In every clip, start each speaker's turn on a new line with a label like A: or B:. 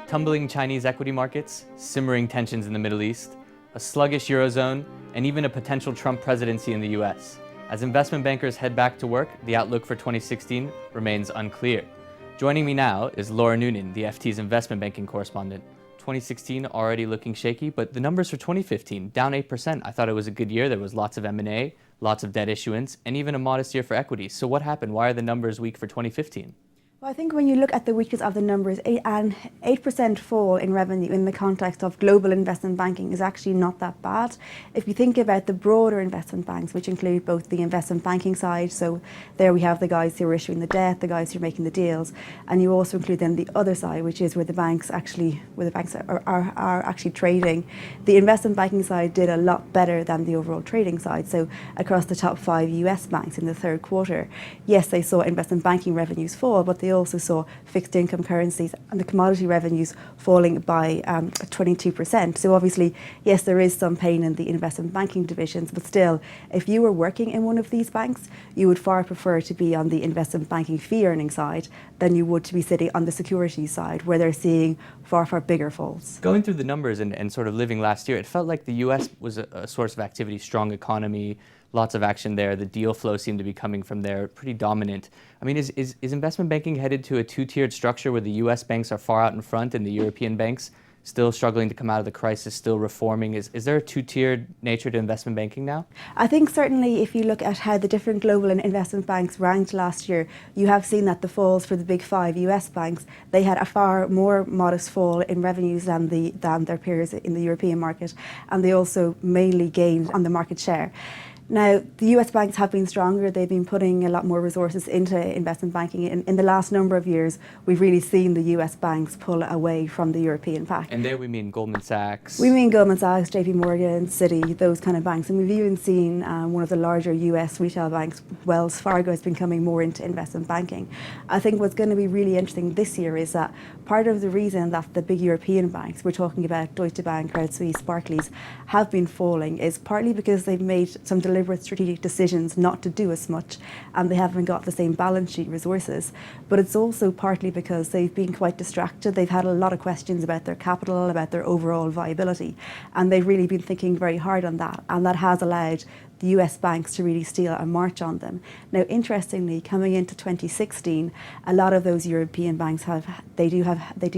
A: Tumbling Chinese equity markets, simmering tensions in the Middle East, a sluggish Eurozone, and even a potential Trump presidency in the US. As investment bankers head back to work, the outlook for 2016 remains unclear. Joining me now is Laura Noonan, the FT's investment banking correspondent. 2016 already looking shaky, but the numbers for 2015, down 8%. I thought it was a good year. There was lots of M&A, lots of debt issuance, and even a modest year for equities. So what happened? Why are the numbers weak for 2015?
B: Well, I think when you look at the weakness of the numbers, an 8% fall in revenue in the context of global investment banking is actually not that bad. If you think about the broader investment banks, which include both the investment banking side, so there we have the guys who are issuing the debt, the guys who are making the deals, and you also include then the other side, which is where the banks are actually trading. The investment banking side did a lot better than the overall trading side. So across the top 5 US banks in the third quarter, yes, they saw investment banking revenues fall, but they also saw fixed income currencies and the commodity revenues falling by 22%. So obviously, yes, there is some pain in the investment banking divisions, but still, if you were working in one of these banks, you would far prefer to be on the investment banking fee earning side than you would to be sitting on the securities side, where they're seeing far, far bigger falls.
A: Going through the numbers and sort of living last year, it felt like the US was a source of activity, strong economy, lots of action there. The deal flow seemed to be coming from there, pretty dominant. I mean, is investment banking headed to a two-tiered structure where the US banks are far out in front and the European banks still struggling to come out of the crisis, still reforming? Is there a two-tiered nature to investment banking now?
B: I think certainly if you look at how the different global investment banks ranked last year, you have seen that the falls for the big 5 US banks, they had a far more modest fall in revenues than their peers in the European market, and they also mainly gained on the market share. Now, the US banks have been stronger. They've been putting a lot more resources into investment banking. In the last number of years, we've really seen the US banks pull away from the European pack.
A: And there we mean Goldman Sachs.
B: We mean Goldman Sachs, JP Morgan, Citi, those kind of banks. And we've even seen one of the larger US retail banks, Wells Fargo, has been coming more into investment banking. I think what's going to be really interesting this year is that part of the reason that the big European banks, we're talking about Deutsche Bank, Credit Suisse, Barclays, have been falling is partly because they've made some deliberate strategic decisions not to do as much, and they haven't got the same balance sheet resources. But it's also partly because they've been quite distracted. They've had a lot of questions about their capital, about their overall viability, and they've really been thinking very hard on that, and that has allowed the US banks to really steal a march on them. Now, interestingly, coming into 2016, a lot of those European banks do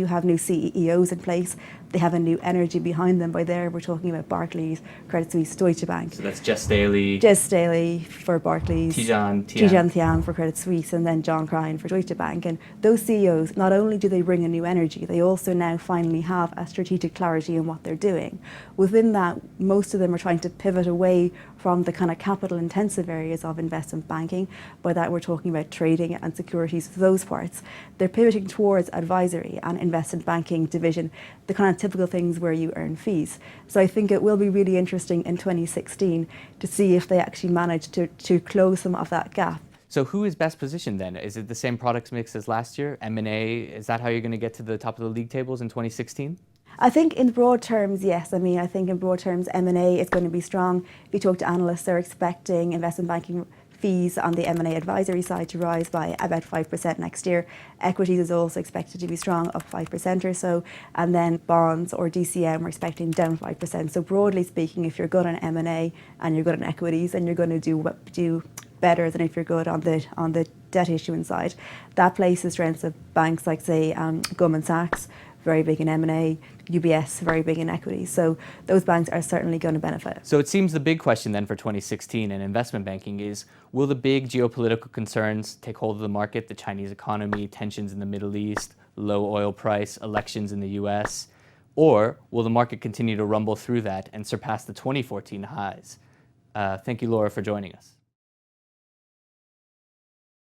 B: have new CEOs in place. They have a new energy behind them. By there, we're talking about Barclays, Credit Suisse, Deutsche Bank.
A: So that's Jess Staley.
B: Jess Staley for Barclays.
A: Tidjane
B: Thiam for Credit Suisse, and then John Crine for Deutsche Bank. And those CEOs, not only do they bring a new energy, they also now finally have a strategic clarity in what they're doing. Within that, most of them are trying to pivot away from the kind of capital intensive areas of investment banking. By that, we're talking about trading and securities, those parts. They're pivoting towards advisory and investment banking division, the kind of typical things where you earn fees. So I think it will be really interesting in 2016 to see if they actually manage to close some of that gap.
A: So who is best positioned then? Is it the same products mix as last year? M&A, is that how you're going to get to the top of the league tables in 2016?
B: I think in broad terms, yes. I mean, I think in broad terms, M&A is going to be strong. If you talk to analysts, they're expecting investment banking fees on the M&A advisory side to rise by about 5% next year. Equities is also expected to be strong, up 5% or so. And then bonds or DCM, we're expecting down 5%. So broadly speaking, if you're good on M&A and you're good on equities, then you're going to do better than if you're good on the debt issuance side. That places strengths of banks like, say, Goldman Sachs, very big in M&A, UBS, very big in equities. So those banks are certainly going to benefit.
A: So it seems the big question then for 2016 in investment banking is, will the big geopolitical concerns take hold of the market, the Chinese economy, tensions in the Middle East, low oil price, elections in the US, or will the market continue to rumble through that and surpass the 2014 highs? Thank you, Laura, for joining us.